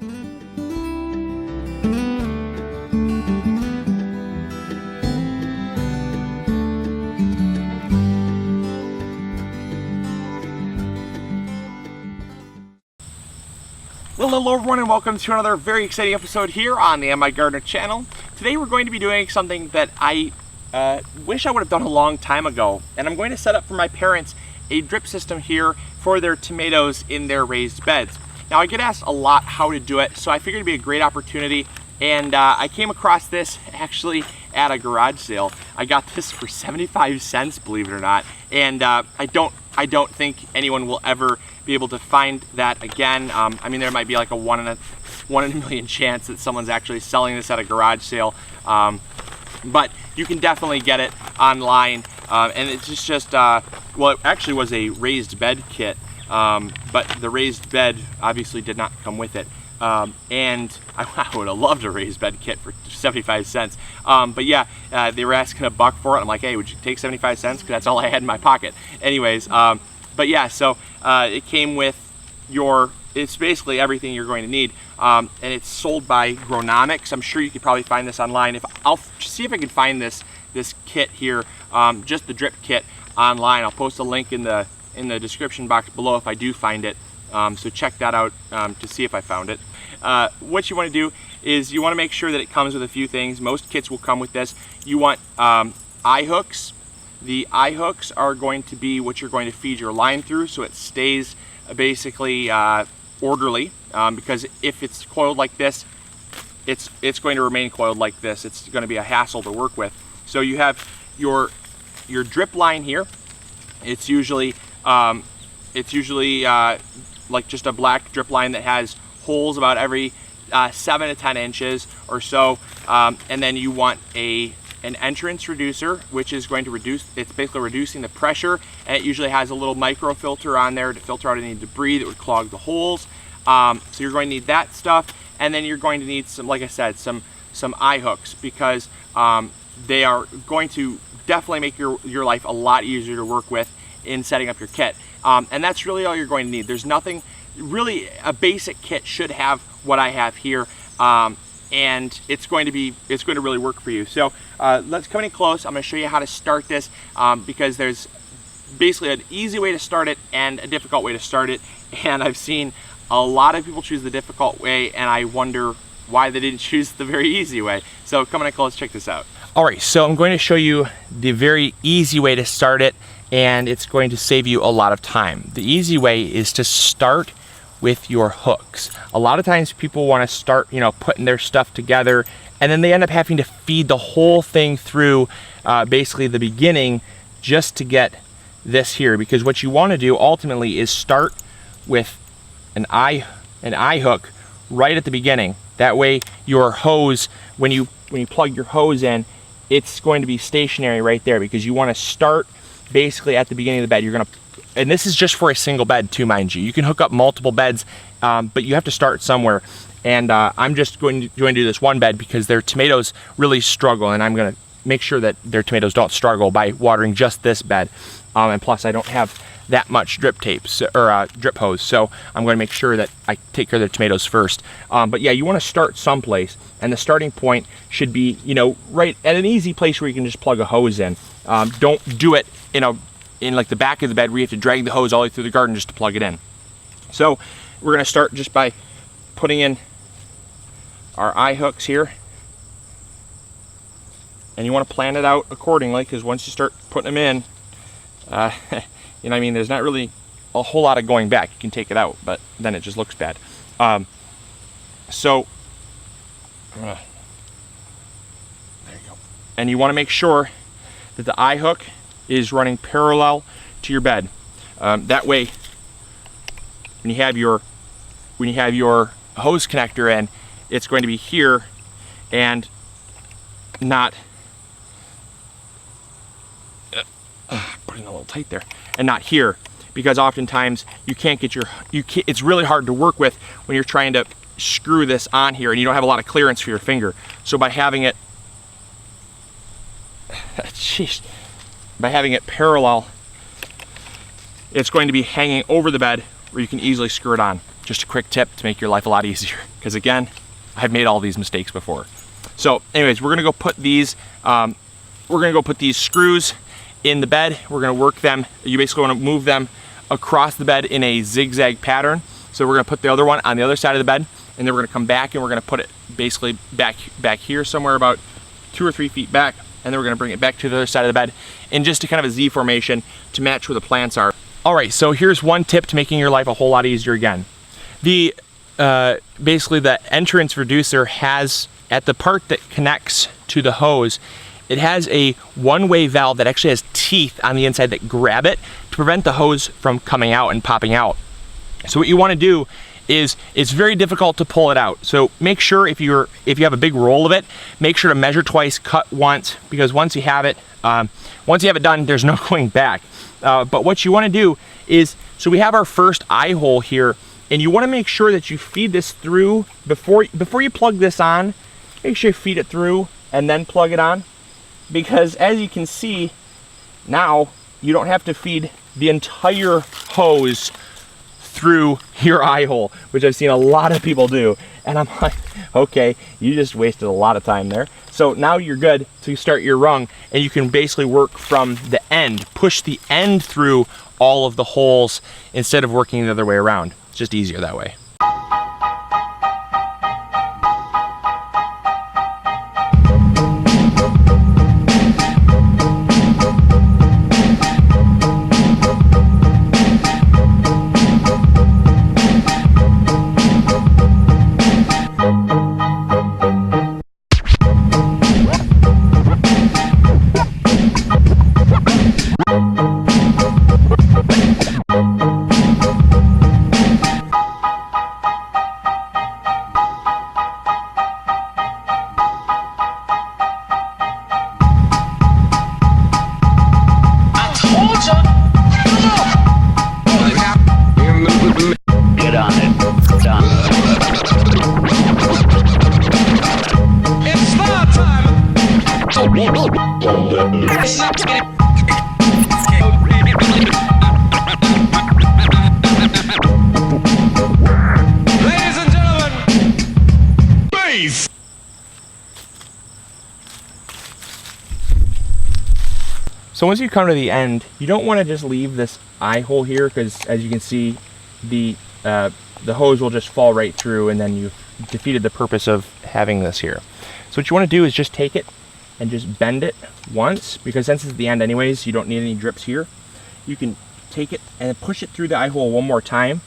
Well, hello everyone and welcome to another very exciting episode here on the MIgardener channel. Today we're going to be doing something that I wish I would have done a long time ago, and I'm going to set up for my parents a drip system here for their tomatoes in their raised beds. Now I get asked a lot how to do it, so I figured it'd be a great opportunity, and I came across this actually at a garage sale. I got this for 75 cents, believe it or not, and I don't think anyone will ever be able to find that again. I mean, there might be like a one in a million chance that someone's actually selling this at a garage sale, but you can definitely get it online, and it's just well, it actually was a raised bed kit, but the raised bed obviously did not come with it. And I would have loved a raised bed kit for 75 cents. But yeah, they were asking $1 for it. I'm like, hey, would you take 75 cents? Because that's all I had in my pocket. Anyways, but yeah, so it came with it's basically everything you're going to need. And it's sold by Agronomics. I'm sure you could probably find this online. I'll see if I can find this kit here, just the drip kit online. I'll post a link in the description box below if I do find it. So check that out to see if I found it. What you want to do is you want to make sure that it comes with a few things. Most kits will come with this. You want eye hooks. The eye hooks are going to be what you're going to feed your line through, so it stays basically orderly, because if it's coiled like this, it's going to remain coiled like this. It's going to be a hassle to work with. So you have your drip line here. It's usually like just a black drip line that has holes about every 7 to 10 inches or so, and then you want an entrance reducer, which is going to it's basically reducing the pressure, and it usually has a little micro filter on there to filter out any debris that would clog the holes. So you're going to need that stuff, and then you're going to need some, like I said, some eye hooks, because they are going to definitely make your life a lot easier to work with in setting up your kit. And that's really all you're going to need. There's nothing really. A basic kit should have what I have here, and it's going to really work for you. So let's come in close. I'm going to show you how to start this, because there's basically an easy way to start it and a difficult way to start it, and I've seen a lot of people choose the difficult way, and I wonder why they didn't choose the very easy way. So come in close, check this out. All right, so I'm going to show you the very easy way to start it, and it's going to save you a lot of time. The easy way is to start with your hooks. A lot of times people want to start, putting their stuff together, and then they end up having to feed the whole thing through basically the beginning just to get this here, because what you want to do ultimately is start with an eye hook right at the beginning. That way your hose, when you plug your hose in, it's going to be stationary right there, because you want to start basically at the beginning of the bed. You're going to, and this is just for a single bed too, mind you. You can hook up multiple beds, but you have to start somewhere. And I'm just going to do this one bed because their tomatoes really struggle, and I'm going to make sure that their tomatoes don't struggle by watering just this bed. And plus, I don't have that much drip tapes or drip hose, so I'm going to make sure that I take care of their tomatoes first. But yeah, you want to start someplace, and the starting point should be, right at an easy place where you can just plug a hose in. Don't do it in like the back of the bed where you have to drag the hose all the way through the garden just to plug it in. So we're going to start just by putting in our eye hooks here, and you want to plan it out accordingly, because once you start putting them in, there's not really a whole lot of going back. You can take it out, but then it just looks bad. So there you go. And you want to make sure that the eye hook is running parallel to your bed. That way, when you have your hose connector in, it's going to be here and not putting a little tight there, and not here, because oftentimes you can't get it's really hard to work with when you're trying to screw this on here and you don't have a lot of clearance for your finger. So by having it parallel, it's going to be hanging over the bed where you can easily screw it on. just a quick tip to make your life a lot easier, because again, I've made all these mistakes before. So anyways, we're gonna go put these screws in the bed. We're gonna work them. You basically wanna move them across the bed in a zigzag pattern. So we're gonna put the other one on the other side of the bed, and then we're gonna come back and we're gonna put it basically back here somewhere about 2 or 3 feet back, and then we're gonna bring it back to the other side of the bed in just a kind of a Z formation to match where the plants are. All right, so here's one tip to making your life a whole lot easier again. The basically the entrance reducer has, at the part that connects to the hose, it has a one-way valve that actually has teeth on the inside that grab it to prevent the hose from coming out and popping out. So what you want to do is, it's very difficult to pull it out. So make sure if you have a big roll of it, make sure to measure twice, cut once, because once you have it done, there's no going back. But what you want to do is, so we have our first eye hole here, and you want to make sure that you feed this through before you plug this on. Make sure you feed it through and then plug it on, because as you can see now, you don't have to feed the entire hose through your eye hole, which I've seen a lot of people do, and I'm like, okay, you just wasted a lot of time there. So now you're good to start your rung, and you can basically work from the end, push the end through all of the holes instead of working the other way around. It's just easier that way. So once you come to the end, you don't want to just leave this eye hole here, because as you can see, the hose will just fall right through, and then you've defeated the purpose of having this here. So what you want to do is just take it and just bend it once, because since it's the end anyways, you don't need any drips here. You can take it and push it through the eye hole one more time,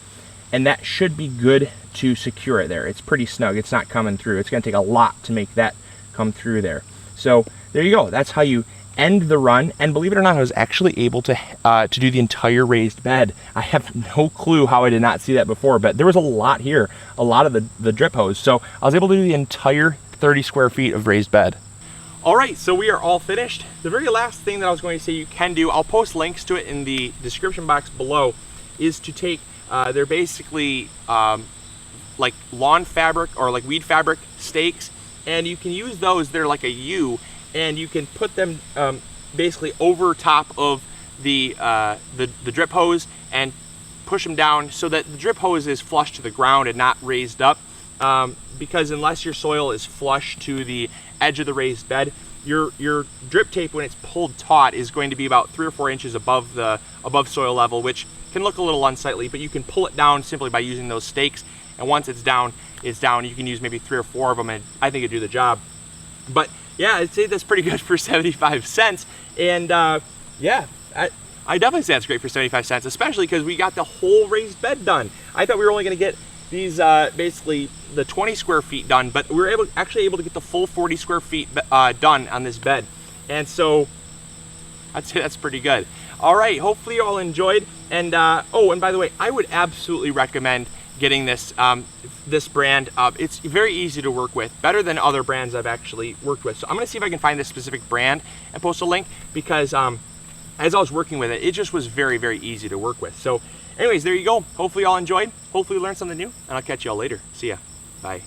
and that should be good to secure it there. It's pretty snug, it's not coming through. It's gonna take a lot to make that come through there. So there you go, that's how you end the run. And believe it or not, I was actually able to do the entire raised bed. I have no clue how I did not see that before, but there was a lot here, a lot of the drip hose. So I was able to do the entire 30 square feet of raised bed. All right, so we are all finished. The very last thing that I was going to say you can do, I'll post links to it in the description box below, is to take, they're basically like lawn fabric or like weed fabric stakes, and you can use those, they're like a U, and you can put them basically over top of the drip hose and push them down so that the drip hose is flush to the ground and not raised up. Because unless your soil is flush to the edge of the raised bed, your drip tape, when it's pulled taut, is going to be about 3 or 4 inches above soil level, which can look a little unsightly, but you can pull it down simply by using those stakes. And once it's down, it's down. You can use maybe 3 or 4 of them, and I think it'd do the job. But yeah, I'd say that's pretty good for 75 cents. And yeah, I definitely say that's great for 75 cents, especially because we got the whole raised bed done. I thought we were only going to get these basically the 20 square feet done, but we were actually able to get the full 40 square feet done on this bed. And so I'd say that's pretty good. All right, hopefully you all enjoyed. And oh, and by the way, I would absolutely recommend getting this this brand. It's very easy to work with, better than other brands I've actually worked with. So I'm gonna see if I can find this specific brand and post a link, because as I was working with it, it just was very, very easy to work with. So anyways, there you go. Hopefully you all enjoyed. Hopefully you learned something new, and I'll catch you all later. See ya. Bye.